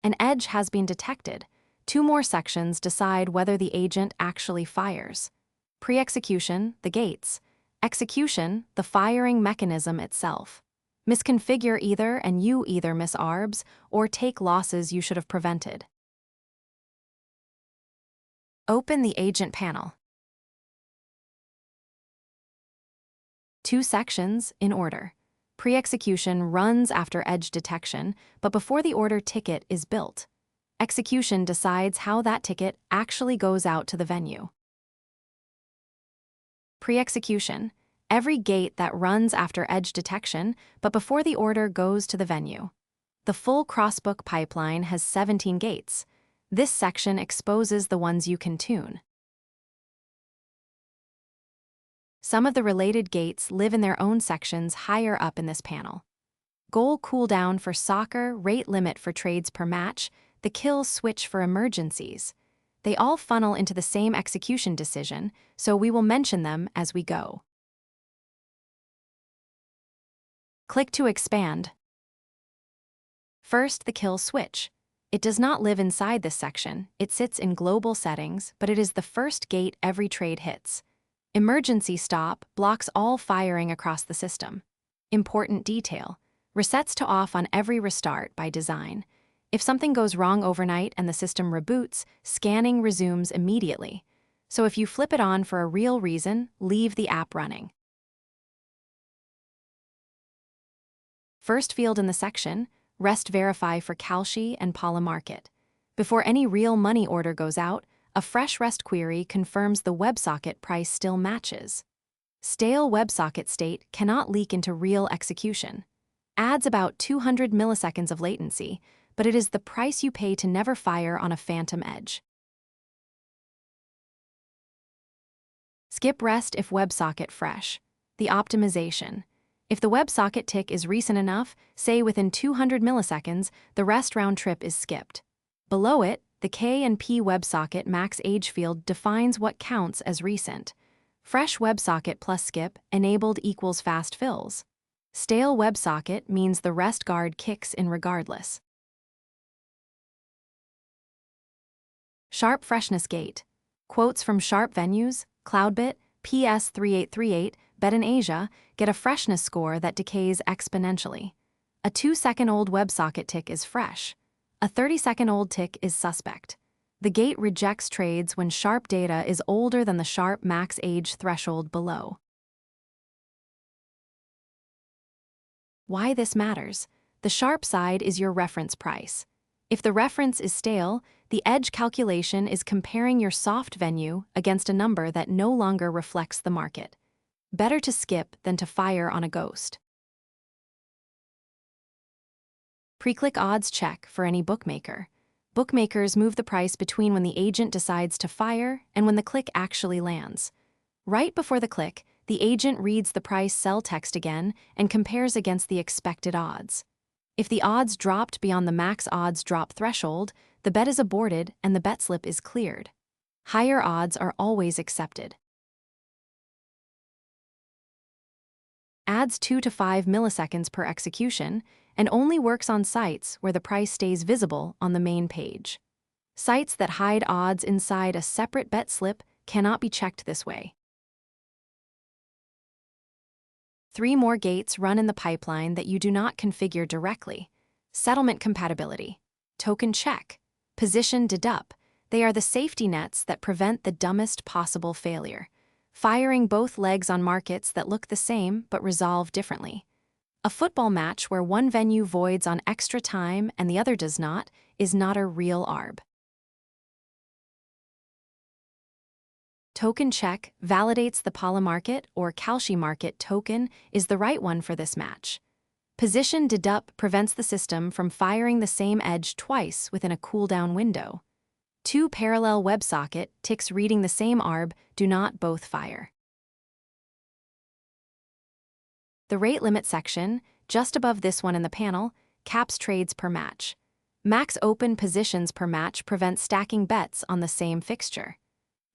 An edge has been detected. 2 more sections decide whether the agent actually fires. Pre-execution, the gates. Execution, the firing mechanism itself. Misconfigure either and you either miss arbs or take losses you should have prevented. Open the agent panel. 2 sections in order. Pre-execution runs after edge detection, but before the order ticket is built. Execution decides how that ticket actually goes out to the venue. Pre-execution, every gate that runs after edge detection, but before the order goes to the venue. The full crossbook pipeline has 17 gates. This section exposes the ones you can tune. Some of the related gates live in their own sections higher up in this panel. Goal cooldown for soccer, rate limit for trades per match, the kill switch for emergencies. They all funnel into the same execution decision, so we will mention them as we go. Click to expand. First, the kill switch. It does not live inside this section, it sits in global settings, but it is the first gate every trade hits. Emergency stop blocks all firing across the system. Important detail: resets to off on every restart by design. If something goes wrong overnight and the system reboots, scanning resumes immediately. So if you flip it on for a real reason, leave the app running. First field in the section, rest verify for Kalshi and Paula Market. Before any real money order goes out, a fresh REST query confirms the WebSocket price still matches. Stale WebSocket state cannot leak into real execution. Adds about 200 milliseconds of latency, but it is the price you pay to never fire on a phantom edge. Skip REST if WebSocket fresh. The optimization. If the WebSocket tick is recent enough, say within 200 milliseconds, the REST round trip is skipped. Below it, the K and P WebSocket max age field defines what counts as recent. Fresh WebSocket plus skip enabled equals fast fills. Stale WebSocket means the REST guard kicks in regardless. Sharp freshness gate. Quotes from Sharp venues, Cloudbit, PS3838, Bet in Asia get a freshness score that decays exponentially. A 2-second-old WebSocket tick is fresh. A 30-second-old tick is suspect. The gate rejects trades when Sharp data is older than the Sharp max age threshold below. Why this matters? The Sharp side is your reference price. If the reference is stale, the edge calculation is comparing your soft venue against a number that no longer reflects the market. Better to skip than to fire on a ghost. Pre-click odds check for any bookmaker. Bookmakers move the price between when the agent decides to fire and when the click actually lands. Right before the click, the agent reads the price sell text again and compares against the expected odds. If the odds dropped beyond the max odds drop threshold, the bet is aborted and the bet slip is cleared. Higher odds are always accepted. Adds 2 to 5 milliseconds per execution and only works on sites where the price stays visible on the main page. Sites that hide odds inside a separate bet slip cannot be checked this way. 3 more gates run in the pipeline that you do not configure directly. Settlement compatibility, token check, position dedup. They are the safety nets that prevent the dumbest possible failure. Firing both legs on markets that look the same but resolve differently. A football match where one venue voids on extra time and the other does not is not a real ARB. Token check validates the Paula Market or Kalshi Market token is the right one for this match. Position dedup prevents the system from firing the same edge twice within a cooldown window. 2 parallel WebSocket ticks reading the same ARB do not both fire. The rate limit section, just above this one in the panel, caps trades per match. Max open positions per match prevents stacking bets on the same fixture.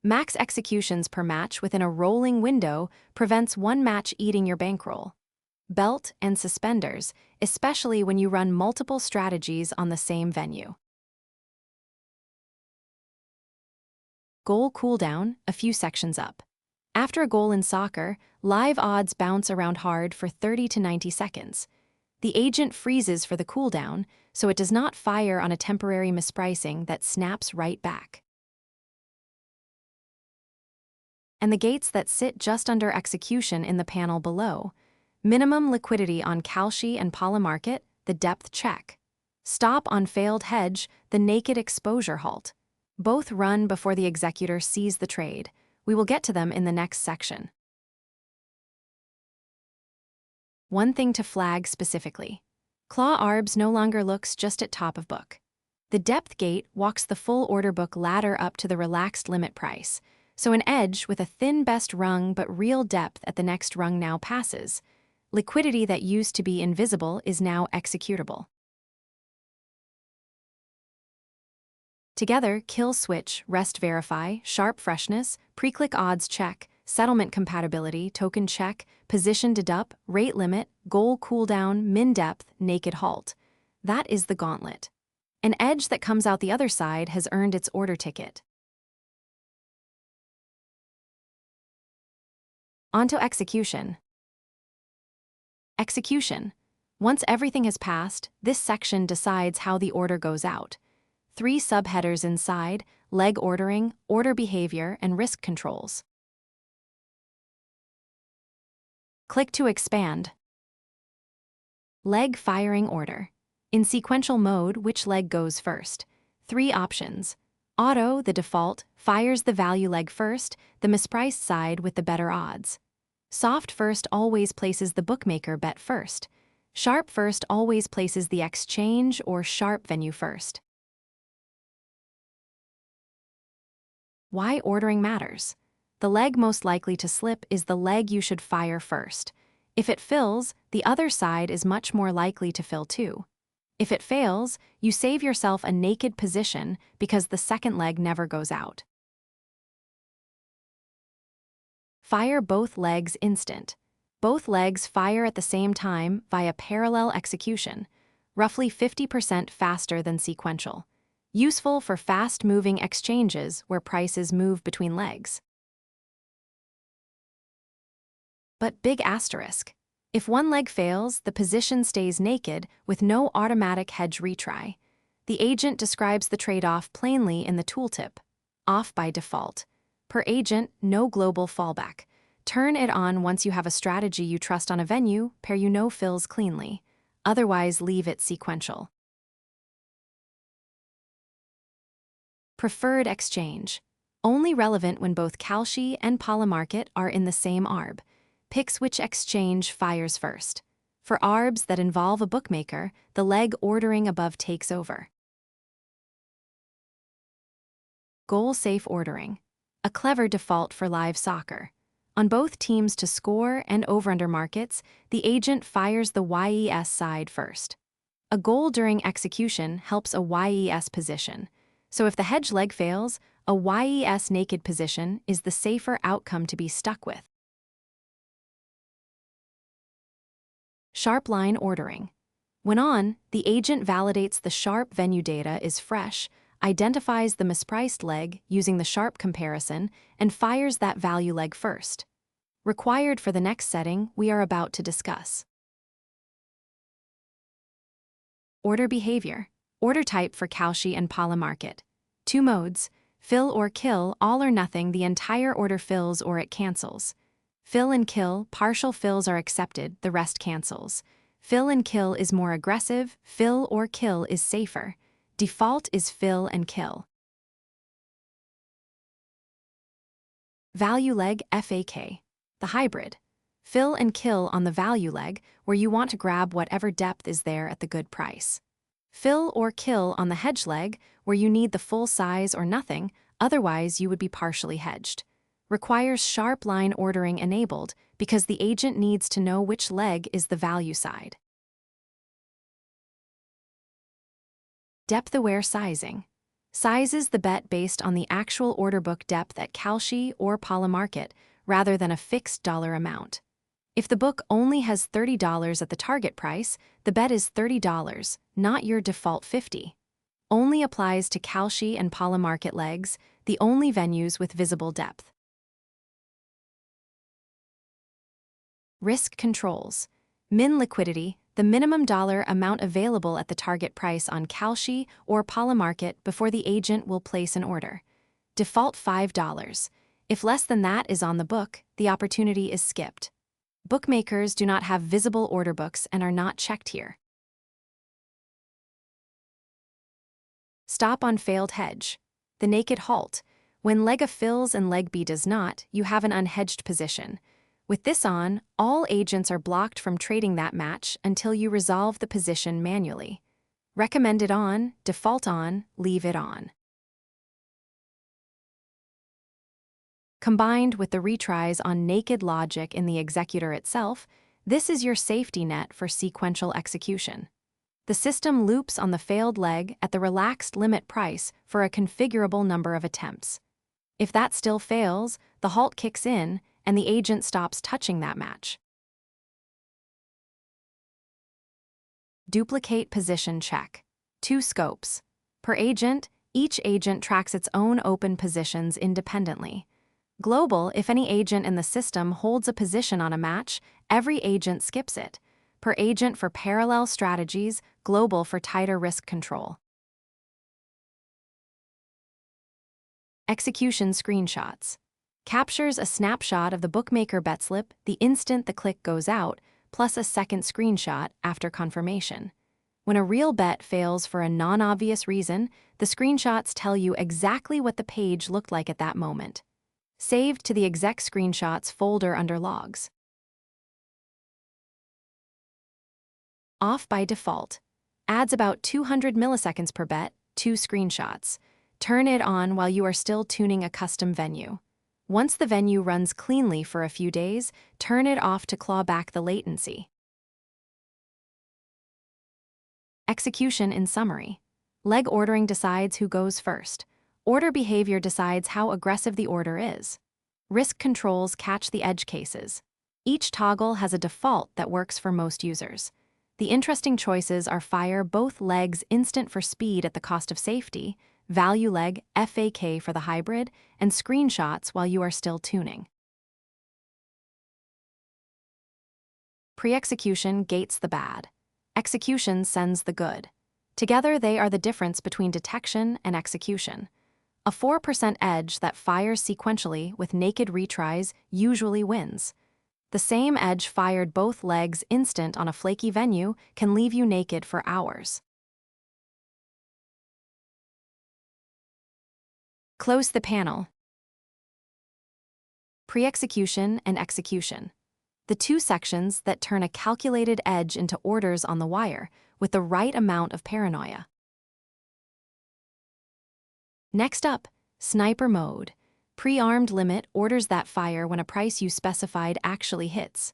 Max executions per match within a rolling window prevents one match eating your bankroll. Belt and suspenders, especially when you run multiple strategies on the same venue. goal cooldown, a few sections up. After a goal in soccer, live odds bounce around hard for 30 to 90 seconds. The agent freezes for the cooldown, so it does not fire on a temporary mispricing that snaps right back. And the gates that sit just under execution in the panel below. Minimum liquidity on Kalshi and Polymarket, the depth check. Stop on failed hedge, the naked exposure halt. Both run before the executor sees the trade. We will get to them in the next section. One thing to flag specifically. Claw Arbs no longer looks just at top of book. The depth gate walks the full order book ladder up to the relaxed limit price, so an edge with a thin best rung but real depth at the next rung now passes. Liquidity that used to be invisible is now executable. Together, kill switch, rest verify, sharp freshness, pre-click odds check, settlement compatibility, token check, position dedup, rate limit, goal cooldown, min depth, naked halt. That is the gauntlet. An edge that comes out the other side has earned its order ticket. Onto execution. Execution. Once everything has passed, this section decides how the order goes out. 3 subheaders inside: leg ordering, order behavior, and risk controls. Click to expand. Leg firing order. In sequential mode, which leg goes first? 3 options. Auto, the default, fires the value leg first, the mispriced side with the better odds. Soft first always places the bookmaker bet first. Sharp first always places the exchange or sharp venue first. Why ordering matters. The leg most likely to slip is the leg you should fire first. If it fills, the other side is much more likely to fill too. If it fails, you save yourself a naked position because the second leg never goes out. Fire both legs instant. Both legs fire at the same time via parallel execution, roughly 50% faster than sequential. Useful for fast-moving exchanges where prices move between legs. But big asterisk. If one leg fails, the position stays naked with no automatic hedge retry. The agent describes the trade-off plainly in the tooltip. Off by default. Per agent, no global fallback. Turn it on once you have a strategy you trust on a venue, pair you know fills cleanly. Otherwise, leave it sequential. Preferred exchange. Only relevant when both Kalshi and Polymarket are in the same ARB. Picks which exchange fires first. For ARBs that involve a bookmaker, the leg ordering above takes over. Goal-safe ordering. A clever default for live soccer. On both teams to score and over-under markets, the agent fires the YES side first. A goal during execution helps a YES position. So if the hedge leg fails, a YES naked position is the safer outcome to be stuck with. Sharp line ordering. When on, the agent validates the sharp venue data is fresh, identifies the mispriced leg using the sharp comparison, and fires that value leg first. Required for the next setting we are about to discuss. Order behavior. Order type for Kalshi and Polymarket. 2 modes: fill or kill, all or nothing, the entire order fills or it cancels. Fill and kill, partial fills are accepted, the rest cancels. Fill and kill is more aggressive, fill or kill is safer. Default is fill and kill. Value leg FAK. The hybrid. Fill and kill on the value leg where you want to grab whatever depth is there at the good price. Fill or kill on the hedge leg where you need the full size or nothing, otherwise you would be partially hedged. Requires sharp line ordering enabled because the agent needs to know which leg is the value side. Depth-aware sizing. Sizes the bet based on the actual order book depth at Kalshi or Polymarket rather than a fixed dollar amount. If the book only has $30 at the target price, the bet is $30, not your default $50. Only applies to Kalshi and Polymarket legs, the only venues with visible depth. Risk controls. Min liquidity, the minimum dollar amount available at the target price on Kalshi or Polymarket before the agent will place an order. Default $5. If less than that is on the book, the opportunity is skipped. Bookmakers do not have visible order books and are not checked here. Stop on failed hedge. The naked halt. When leg A fills and leg B does not, you have an unhedged position. With this on, all agents are blocked from trading that match until you resolve the position manually. Recommended on, default on, leave it on. Combined with the retries on naked logic in the executor itself, this is your safety net for sequential execution. The system loops on the failed leg at the relaxed limit price for a configurable number of attempts. If that still fails, the halt kicks in and the agent stops touching that match. Duplicate position check. 2 scopes. Per agent, each agent tracks its own open positions independently. Global, if any agent in the system holds a position on a match, every agent skips it. Per agent for parallel strategies, global for tighter risk control. Execution screenshots. Captures a snapshot of the bookmaker bet slip the instant the click goes out, plus a second screenshot after confirmation. When a real bet fails for a non-obvious reason, the screenshots tell you exactly what the page looked like at that moment. Saved to the exec screenshots folder under logs. Off by default. Adds about 200 milliseconds per bet, 2 screenshots. Turn it on while you are still tuning a custom venue. Once the venue runs cleanly for a few days, turn it off to claw back the latency. Execution in summary. Leg ordering decides who goes first. Order behavior decides how aggressive the order is. Risk controls catch the edge cases. Each toggle has a default that works for most users. The interesting choices are fire both legs instant for speed at the cost of safety, value leg FAK for the hybrid, and screenshots while you are still tuning. Pre-execution gates the bad. Execution sends the good. Together they are the difference between detection and execution. A 4% edge that fires sequentially with naked retries usually wins. The same edge fired both legs instant on a flaky venue can leave you naked for hours. Close the panel. Pre-execution and execution. The 2 sections that turn a calculated edge into orders on the wire with the right amount of paranoia. Next up, sniper mode. Pre-armed limit orders that fire when a price you specified actually hits.